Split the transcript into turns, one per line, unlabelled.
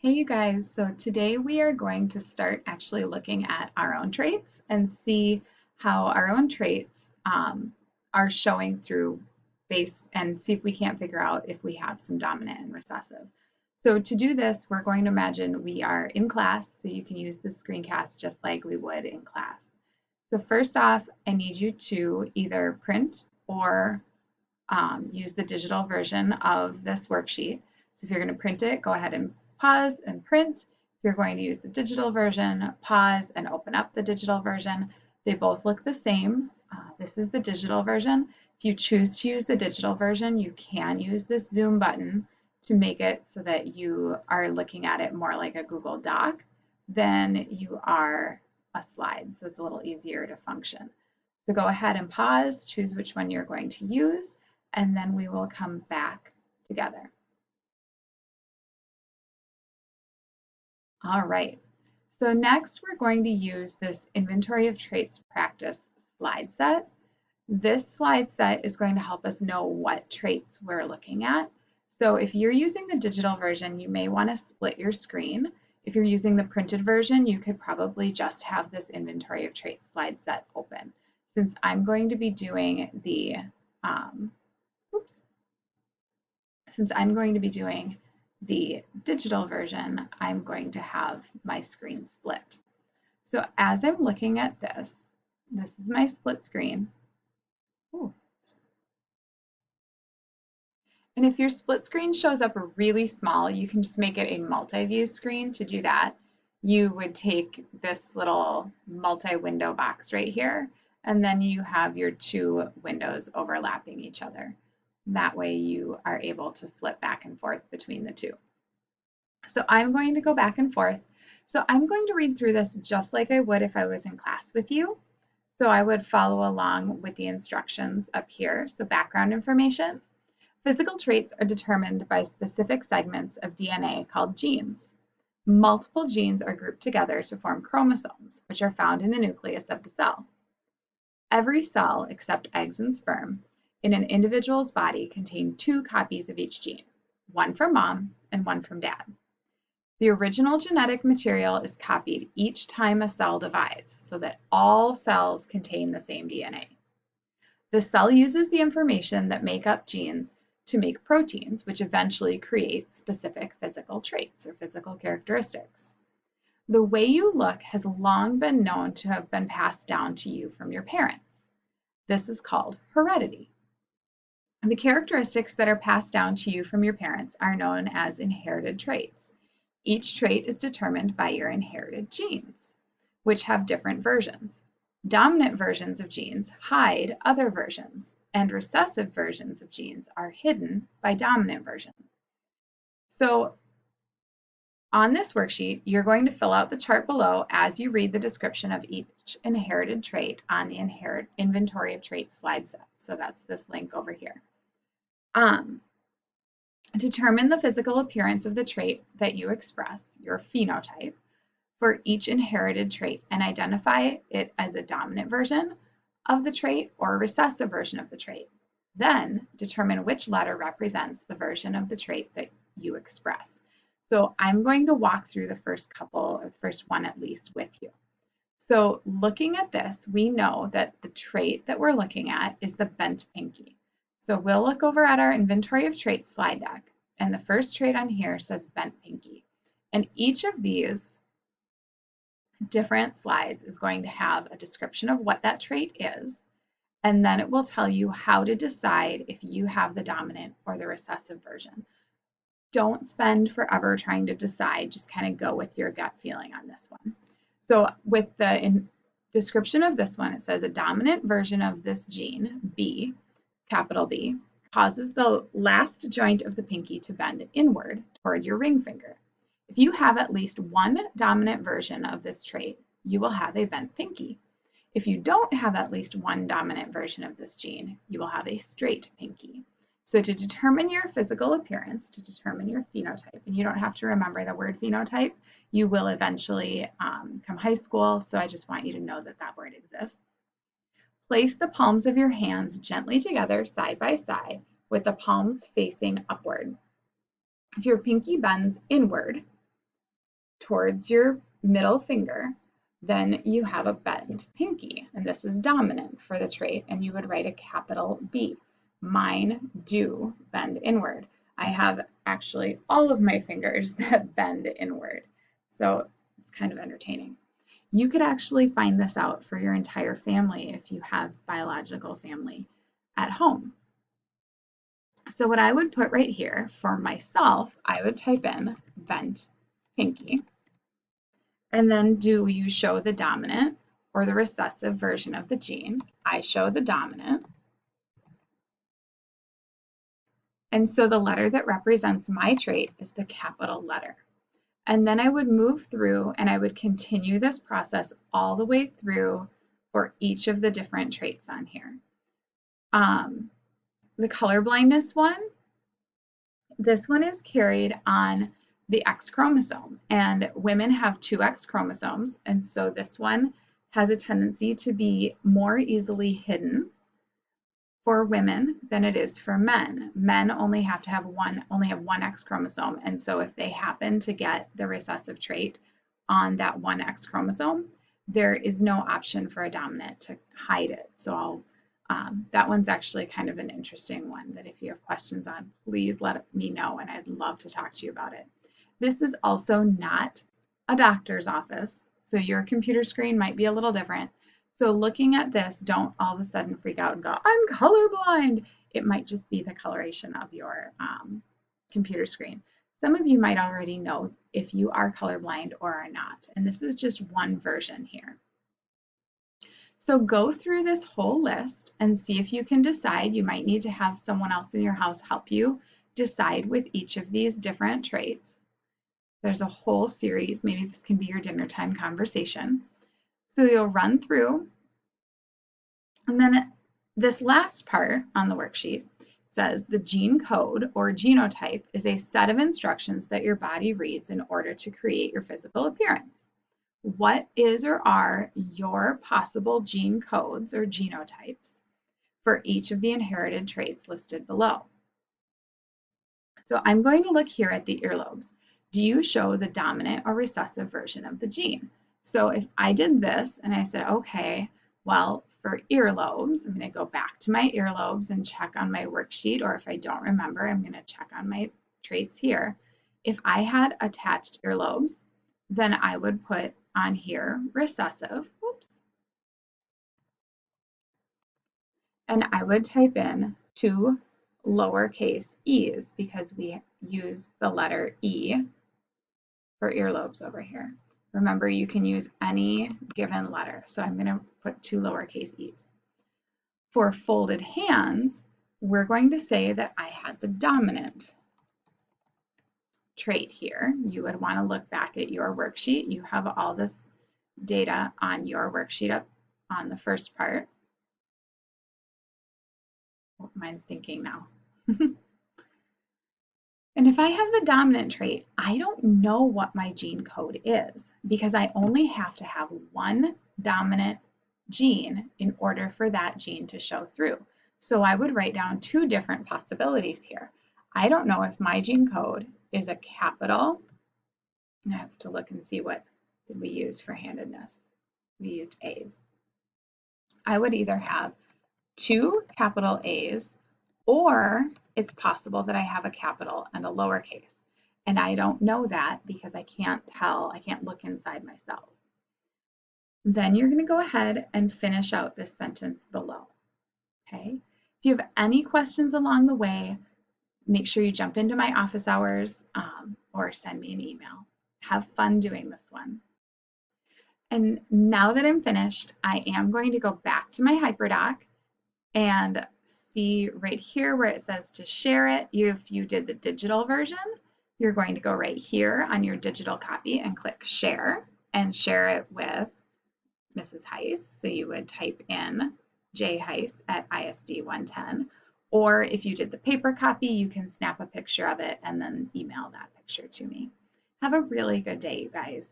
Hey you guys, so today we are going to start actually looking at our own traits and see how our own traits are showing through based and see if we can't figure out if we have some dominant and recessive. So to do this, we're going to imagine we are in class, so you can use the screencast just like we would in class. So first off, I need you to either print or use the digital version of this worksheet. So if you're going to print it, go ahead and pause and print. If you're going to use the digital version, pause and open up the digital version. They both look the same. This is the digital version. If you choose to use the digital version, you can use this zoom button to make it so that you are looking at it more like a Google Doc than you are a slide. So it's a little easier to function. So go ahead and pause, choose which one you're going to use, and then we will come back together. All right, so next we're going to use this inventory of traits practice slide set. This slide set is going to help us know what traits we're looking at. So if you're using the digital version, you may want to split your screen. If you're using the printed version, you could probably just have this inventory of traits slide set open. Since I'm going to be doing the oops, since I'm going to be doing the digital version, I'm going to have my screen split. So as I'm looking at this is my split screen. Ooh. And if your split screen shows up really small, you can just make it a multi-view screen. To do that, you would take this little multi-window box right here, and then you have your two windows overlapping each other. That way you are able to flip back and forth between the two. So I'm going to go back and forth. So I'm going to read through this just like I would if I was in class with you. So I would follow along with the instructions up here. So background information. Physical traits are determined by specific segments of DNA called genes. Multiple genes are grouped together to form chromosomes, which are found in the nucleus of the cell. Every cell, except eggs and sperm, in an individual's body contain two copies of each gene, one from mom and one from dad. The original genetic material is copied each time a cell divides so that all cells contain the same DNA. The cell uses the information that make up genes to make proteins, which eventually create specific physical traits or physical characteristics. The way you look has long been known to have been passed down to you from your parents. This is called heredity. The characteristics that are passed down to you from your parents are known as inherited traits. Each trait is determined by your inherited genes, which have different versions. Dominant versions of genes hide other versions, and recessive versions of genes are hidden by dominant versions. So on this worksheet, you're going to fill out the chart below as you read the description of each inherited trait on the inventory of traits slide set. So that's this link over here. Determine the physical appearance of the trait that you express, your phenotype, for each inherited trait and identify it as a dominant version of the trait or a recessive version of the trait. Then determine which letter represents the version of the trait that you express. So I'm going to walk through the first couple, or the first one at least, with you. So looking at this, we know that the trait that we're looking at is the bent pinky. So we'll look over at our inventory of traits slide deck, and the first trait on here says bent pinky. And each of these different slides is going to have a description of what that trait is, and then it will tell you how to decide if you have the dominant or the recessive version. Don't spend forever trying to decide, just kind of go with your gut feeling on this one. So with the description of this one, it says a dominant version of this gene, B, capital B, causes the last joint of the pinky to bend inward toward your ring finger. If you have at least one dominant version of this trait, you will have a bent pinky. If you don't have at least one dominant version of this gene, you will have a straight pinky. So to determine your physical appearance, to determine your phenotype, and you don't have to remember the word phenotype, you will eventually come high school, so I just want you to know that that word exists. Place the palms of your hands gently together side by side with the palms facing upward. If your pinky bends inward, towards your middle finger, then you have a bent pinky, and this is dominant for the trait, and you would write a capital B. Mine do bend inward. I have actually all of my fingers that bend inward, so it's kind of entertaining. You could actually find this out for your entire family if you have biological family at home. So what I would put right here for myself, I would type in bent pinky. And then do you show the dominant or the recessive version of the gene? I show the dominant. And so the letter that represents my trait is the capital letter. And then I would move through and I would continue this process all the way through for each of the different traits on here. The color blindness one, this one is carried on the X chromosome, and women have two X chromosomes, and so this one has a tendency to be more easily hidden for women than it is for men. Men only have one X chromosome, and so if they happen to get the recessive trait on that one X chromosome, there is no option for a dominant to hide it. So that one's actually kind of an interesting one that if you have questions on, please let me know, and I'd love to talk to you about it. This is also not a doctor's office, so your computer screen might be a little different. So looking at this, don't all of a sudden freak out and go, I'm colorblind. It might just be the coloration of your computer screen. Some of you might already know if you are colorblind or are not, and this is just one version here. So go through this whole list and see if you can decide. You might need to have someone else in your house help you decide with each of these different traits. There's a whole series. Maybe this can be your dinner time conversation. So you'll run through, and then this last part on the worksheet says the gene code or genotype is a set of instructions that your body reads in order to create your physical appearance. What is or are your possible gene codes or genotypes for each of the inherited traits listed below? So I'm going to look here at the earlobes. Do you show the dominant or recessive version of the gene? So if I did this and I said, okay, well, for earlobes, I'm going to go back to my earlobes and check on my worksheet, or if I don't remember, I'm going to check on my traits here. If I had attached earlobes, then I would put on here recessive, whoops, and I would type in 2 lowercase e's because we use the letter E for earlobes over here. Remember, you can use any given letter, so I'm going to put 2 lowercase e's. For folded hands, we're going to say that I had the dominant trait here. You would want to look back at your worksheet. You have all this data on your worksheet up on the first part. Oh, mine's thinking now. And if I have the dominant trait, I don't know what my gene code is because I only have to have one dominant gene in order for that gene to show through. So I would write down 2 different possibilities here. I don't know if my gene code is a capital. I have to look and see what did we use for handedness. We used A's. I would either have 2 capital A's, or it's possible that I have a capital and a lowercase. And I don't know that because I can't tell, I can't look inside my cells. Then you're going to go ahead and finish out this sentence below. Okay? If you have any questions along the way, make sure you jump into my office hours or send me an email. Have fun doing this one. And now that I'm finished, I am going to go back to my HyperDoc and see right here where it says to share it. If you did the digital version, you're going to go right here on your digital copy and click share and share it with Mrs. Heiss. So you would type in J Heiss at ISD 110. Or if you did the paper copy, you can snap a picture of it and then email that picture to me. Have a really good day, you guys.